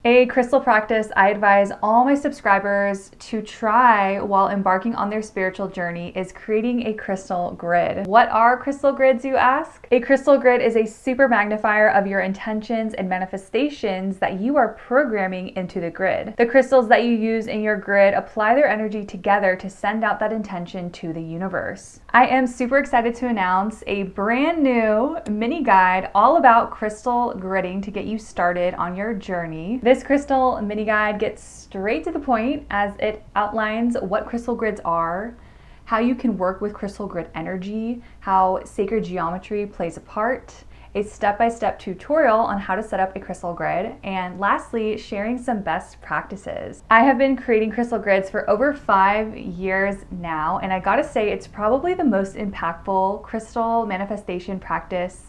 A crystal practice I advise all my subscribers to try while embarking on their spiritual journey is creating a crystal grid. What are crystal grids, you ask? A crystal grid is a super magnifier of your intentions and manifestations that you are programming into the grid. The crystals that you use in your grid apply their energy together to send out that intention to the universe. I am super excited to announce a brand new mini guide all about crystal gridding to get you started on your journey. This crystal mini guide gets straight to the point as it outlines what crystal grids are, how you can work with crystal grid energy, how sacred geometry plays a part, a step-by-step tutorial on how to set up a crystal grid, and lastly, sharing some best practices. I have been creating crystal grids for over 5 years now, and I gotta say it's probably the most impactful crystal manifestation practice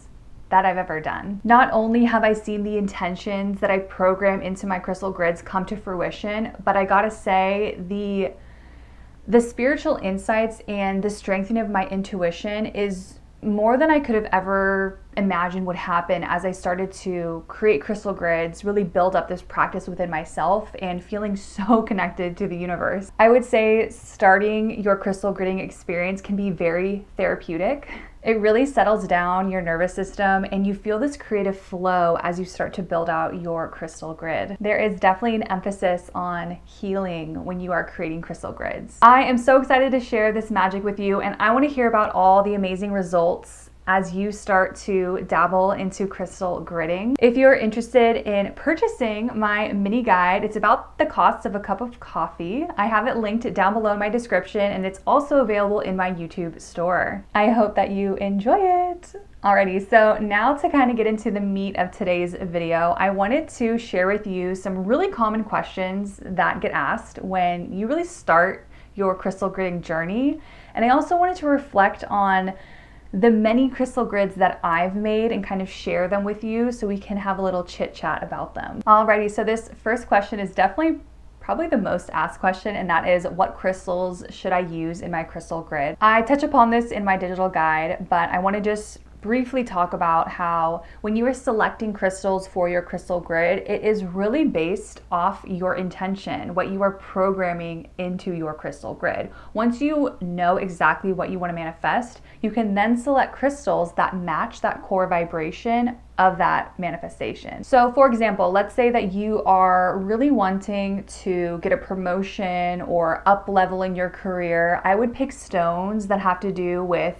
that I've ever done. Not only have I seen the intentions that I program into my crystal grids come to fruition, but I gotta say the spiritual insights and the strengthening of my intuition is more than I could have ever imagined would happen as I started to create crystal grids, really build up this practice within myself and feeling so connected to the universe. I would say starting your crystal gridding experience can be very therapeutic. It really settles down your nervous system and you feel this creative flow as you start to build out your crystal grid. There is definitely an emphasis on healing when you are creating crystal grids. I am so excited to share this magic with you, and I want to hear about all the amazing results as you start to dabble into crystal gridding. If you're interested in purchasing my mini guide, it's about the cost of a cup of coffee. I have it linked down below in my description, and it's also available in my YouTube store. I hope that you enjoy it. Alrighty, so now to kind of get into the meat of today's video, I wanted to share with you some really common questions that get asked when you really start your crystal gridding journey. And I also wanted to reflect on the many crystal grids that I've made and kind of share them with you so we can have a little chit chat about them. Alrighty, so this first question is definitely probably the most asked question, and that is, what crystals should I use in my crystal grid? I touch upon this in my digital guide, but I want to just briefly talk about how when you are selecting crystals for your crystal grid, it is really based off your intention, what you are programming into your crystal grid. Once you know exactly what you want to manifest, you can then select crystals that match that core vibration of that manifestation. So for example, let's say that you are really wanting to get a promotion or up leveling your career. I would pick stones that have to do with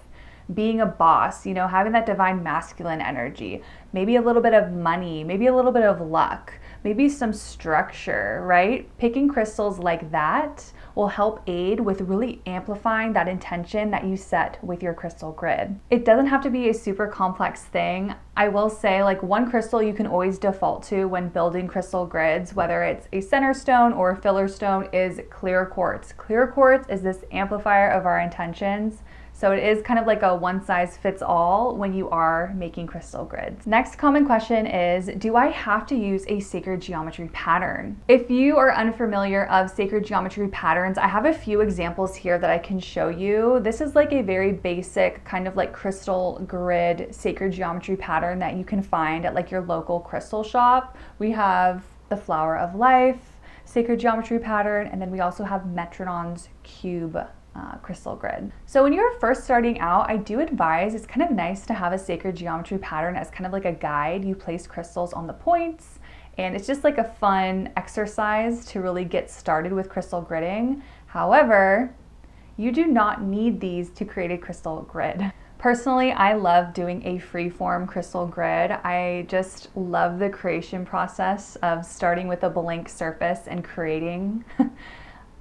being a boss, having that divine masculine energy, maybe a little bit of money, maybe a little bit of luck, maybe some structure, right? Picking crystals like that will help aid with really amplifying that intention that you set with your crystal grid. It doesn't have to be a super complex thing. I will say, like, one crystal you can always default to when building crystal grids, whether it's a center stone or a filler stone, is clear quartz. Clear quartz is this amplifier of our intentions. So it is kind of like a one size fits all when you are making crystal grids. Next common question is, do I have to use a sacred geometry pattern? If you are unfamiliar of sacred geometry patterns, I have a few examples here that I can show you. This is like a very basic kind of like crystal grid sacred geometry pattern that you can find at like your local crystal shop. We have the Flower of Life sacred geometry pattern, and then we also have Metronon's cube crystal grid. So when you're first starting out, I do advise it's kind of nice to have a sacred geometry pattern as kind of like a guide. You place crystals on the points, and it's just like a fun exercise to really get started with crystal gridding. However, you do not need these to create a crystal grid. Personally, I love doing a freeform crystal grid. I just love the creation process of starting with a blank surface and creating.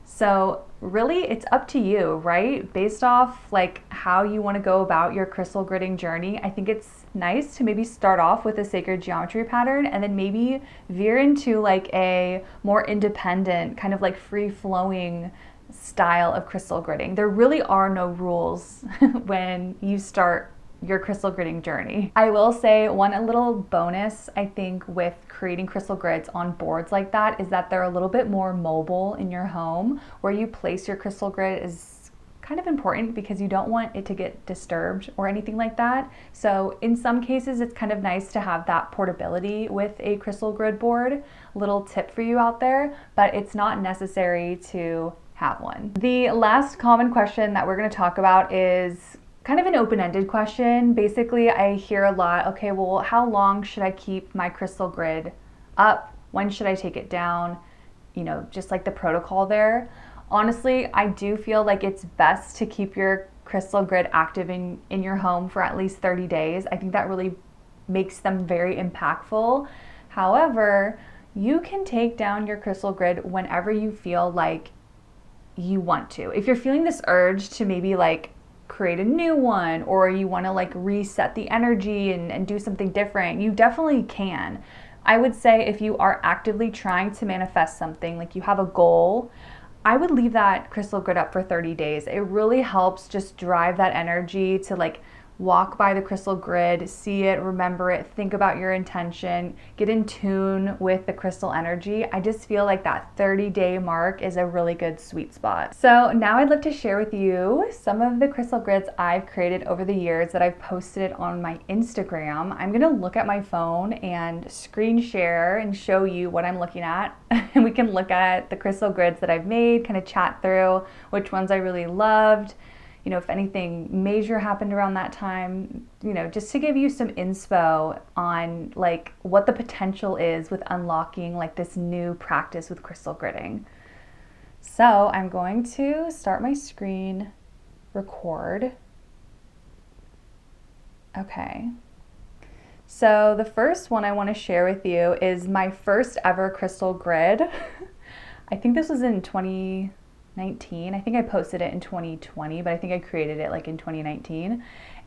So really, it's up to you, right? Based off like how you want to go about your crystal gridding journey, I think it's nice to maybe start off with a sacred geometry pattern and then maybe veer into like a more independent, kind of like free-flowing style of crystal gridding. There really are no rules when you start your crystal gridding journey. I will say one little bonus, I think, with creating crystal grids on boards like that is that they're a little bit more mobile in your home. Where you place your crystal grid is kind of important because you don't want it to get disturbed or anything like that. So in some cases, it's kind of nice to have that portability with a crystal grid board. Little tip for you out there, but it's not necessary to have one. The last common question that we're going to talk about is kind of an open-ended question. Basically, I hear a lot, okay, well, how long should I keep my crystal grid up? When should I take it down? You know, just like the protocol there. Honestly, I do feel like it's best to keep your crystal grid active in your home for at least 30 days. I think that really makes them very impactful. However, you can take down your crystal grid whenever you feel like you want to. If you're feeling this urge to maybe like create a new one, or you want to like reset the energy and do something different, you definitely can. I would say if you are actively trying to manifest something, like you have a goal, I would leave that crystal grid up for 30 days. It really helps just drive that energy to like walk by the crystal grid, see it, remember it, think about your intention, get in tune with the crystal energy. I just feel like that 30-day mark is a really good sweet spot. So now I'd love to share with you some of the crystal grids I've created over the years that I've posted on my Instagram. I'm gonna look at my phone and screen share and show you what I'm looking at. And we can look at the crystal grids that I've made, kind of chat through which ones I really loved. You know, if anything major happened around that time, you know, just to give you some inspo on like what the potential is with unlocking like this new practice with crystal gridding. So I'm going to start my screen record. Okay. So the first one I want to share with you is my first ever crystal grid. I think this was in 2019. I think I posted it in 2020, but I think I created it like in 2019.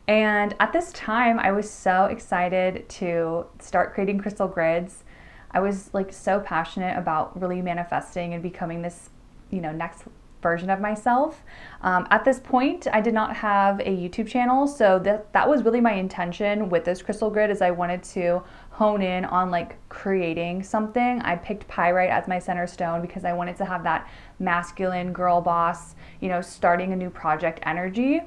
And at this time, I was so excited to start creating crystal grids. I was like so passionate about really manifesting and becoming this, you know, next version of myself. At this point, I did not have a YouTube channel, so that was really my intention with this crystal grid, is I wanted to hone in on like creating something. I picked pyrite as my center stone because I wanted to have that masculine girl boss, you know, starting a new project energy.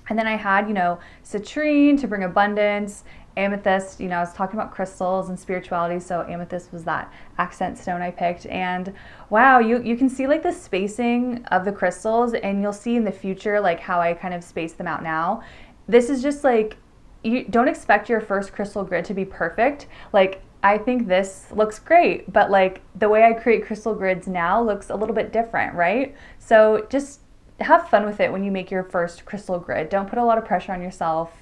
And then I had, you know, citrine to bring abundance, amethyst, you know, I was talking about crystals and spirituality, so amethyst was that accent stone I picked. And wow, you can see like the spacing of the crystals, and you'll see in the future like how I kind of space them out now. This is just like, you don't expect your first crystal grid to be perfect. Like, I think this looks great, but like the way I create crystal grids now looks a little bit different, right? So just have fun with it when you make your first crystal grid. Don't put a lot of pressure on yourself.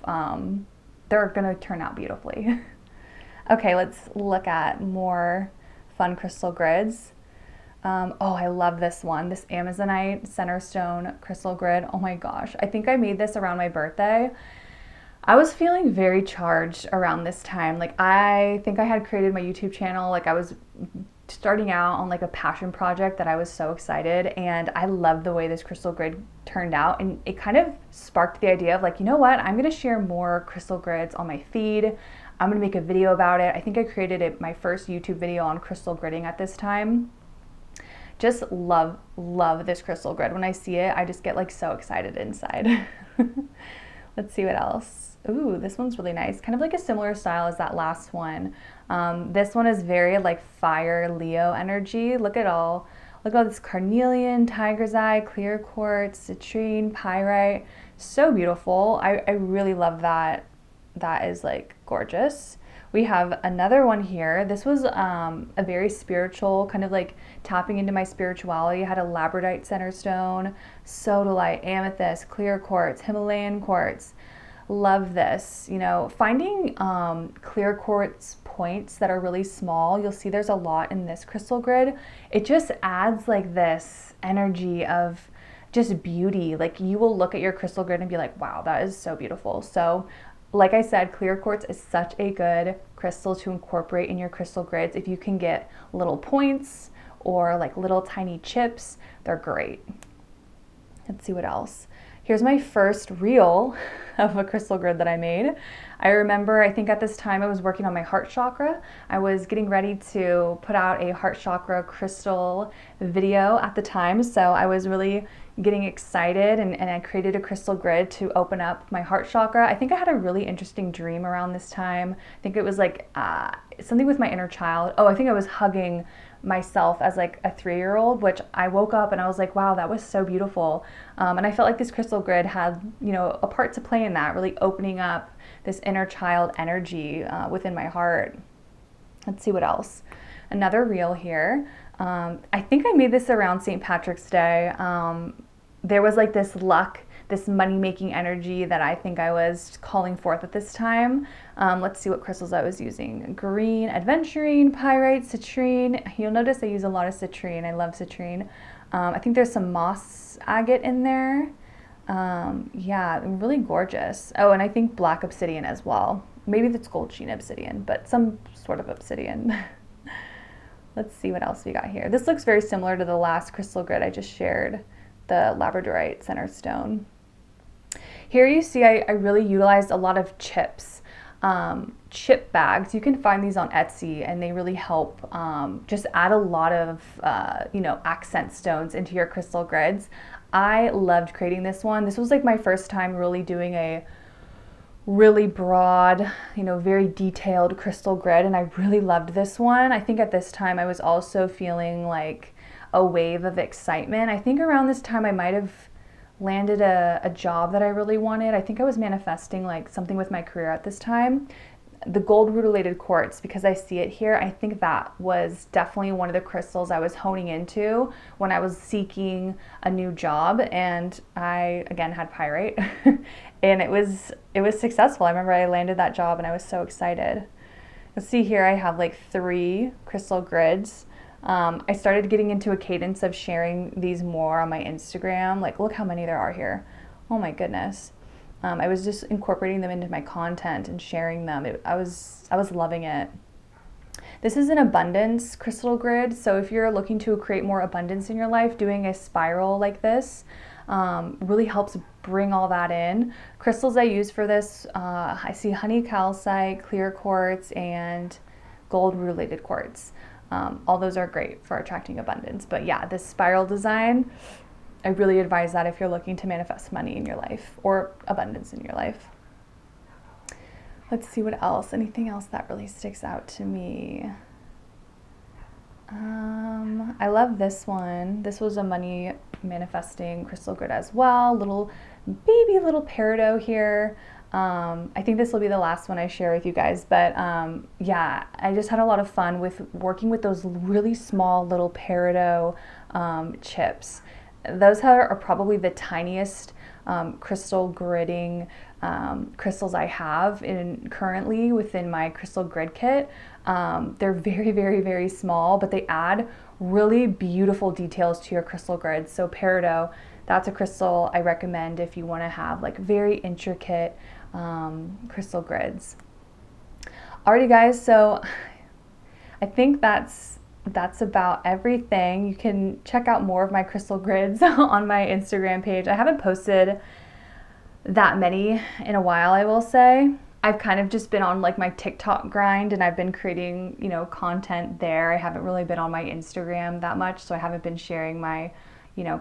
They're gonna turn out beautifully. Okay, let's look at more fun crystal grids. Oh, I love this one, this Amazonite center stone crystal grid. Oh my gosh, I think I made this around my birthday. I was feeling very charged around this time. Like, I think I had created my YouTube channel. Like, I was starting out on like a passion project that I was so excited, and I love the way this crystal grid turned out, and it kind of sparked the idea of like, you know what, I'm gonna share more crystal grids on my feed. I'm gonna make a video about it. I think I created my first YouTube video on crystal gridding at this time. Just love this crystal grid. When I see it, I just get like so excited inside. Let's see what else. Ooh, this one's really nice. Kind of like a similar style as that last one. This one is very like fire Leo energy. Look at all this carnelian, tiger's eye, clear quartz, citrine, pyrite. So beautiful. I really love that. That is like gorgeous. We have another one here. This was a very spiritual, kind of like tapping into my spirituality. I had a labradorite center stone, sodalite, amethyst, clear quartz, Himalayan quartz. Love this. You know, finding clear quartz points that are really small. You'll see there's a lot in this crystal grid. It just adds like this energy of just beauty. Like, you will look at your crystal grid and be like, wow, that is so beautiful. So like I said, clear quartz is such a good crystal to incorporate in your crystal grids. If you can get little points or like little tiny chips, they're great. Let's see what else. Here's my first reel of a crystal grid that I made. I remember, I think at this time I was working on my heart chakra. I was getting ready to put out a heart chakra crystal video at the time, so I was really getting excited, and I created a crystal grid to open up my heart chakra. I think I had a really interesting dream around this time. I think it was like something with my inner child. Oh, I think I was hugging myself as like a 3-year-old, which I woke up and I was like, wow, that was so beautiful. And I felt like this crystal grid had, a part to play in that, really opening up this inner child energy within my heart. Let's see what else. Another reel here. I think I made this around St. Patrick's Day. There was like this luck, this money-making energy that I think I was calling forth at this time. Let's see what crystals I was using. Green, aventurine, pyrite, citrine. You'll notice I use a lot of citrine. I love citrine. I think there's some moss agate in there. Yeah, really gorgeous. Oh, and I think black obsidian as well. Maybe that's gold sheen obsidian, but some sort of obsidian. Let's see what else we got here. This looks very similar to the last crystal grid I just shared, the labradorite center stone. Here you see I really utilized a lot of chips, chip bags. You can find these on Etsy, and they really help just add a lot of accent stones into your crystal grids. I loved creating this one. This was like my first time really doing a really broad, very detailed crystal grid, and I really loved this one. I think at this time I was also feeling like a wave of excitement. I think around this time I might have landed a job that I really wanted. I think I was manifesting like something with my career at this time. The gold rutilated quartz, because I see it here, I think that was definitely one of the crystals I was honing into when I was seeking a new job, and I again had pyrite and it was successful. I remember I landed that job and I was so excited. You'll see here I have like 3 crystal grids. I started getting into a cadence of sharing these more on my Instagram. Like, look how many there are here. Oh my goodness. I was just incorporating them into my content and sharing them. I was loving it. This is an abundance crystal grid. So if you're looking to create more abundance in your life, doing a spiral like this really helps bring all that in. Crystals I use for this, I see honey calcite, clear quartz, and gold rutilated quartz. All those are great for attracting abundance. But yeah, this spiral design, I really advise that if you're looking to manifest money in your life or abundance in your life. Let's see what else. Anything else that really sticks out to me? I love this one. This was a money manifesting crystal grid as well. Little peridot here. I think this will be the last one I share with you guys, but yeah, I just had a lot of fun with working with those really small little peridot chips. Those are probably the tiniest crystal gridding crystals I have currently within my crystal grid kit. They're very, very, very small, but they add really beautiful details to your crystal grids. So peridot, that's a crystal I recommend if you want to have like very intricate crystal grids. Alrighty guys, so I think that's about everything. You can check out more of my crystal grids on my Instagram page. I haven't posted that many in a while, I will say. I've kind of just been on like my TikTok grind, and I've been creating, content there. I haven't really been on my Instagram that much, so I haven't been sharing my,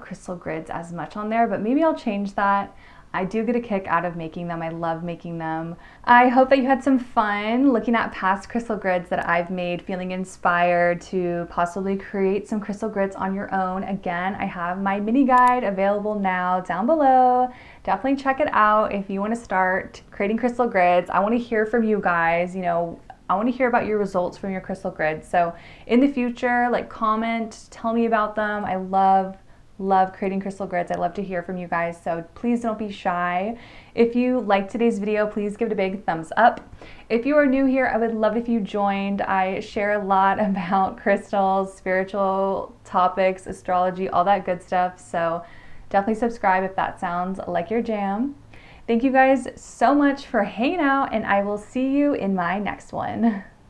crystal grids as much on there, but maybe I'll change that. I do get a kick out of making them. I love making them. I hope that you had some fun looking at past crystal grids that I've made, feeling inspired to possibly create some crystal grids on your own. Again, I have my mini guide available now down below. Definitely check it out if you want to start creating crystal grids. I want to hear from you guys. I want to hear about your results from your crystal grids. So in the future, comment, tell me about them. I love creating crystal grids. I love to hear from you guys, so please don't be shy. If you liked today's video, please give it a big thumbs up. If you are new here, I would love if you joined. I share a lot about crystals, spiritual topics, astrology, all that good stuff, so definitely subscribe if that sounds like your jam. Thank you guys so much for hanging out, and I will see you in my next one.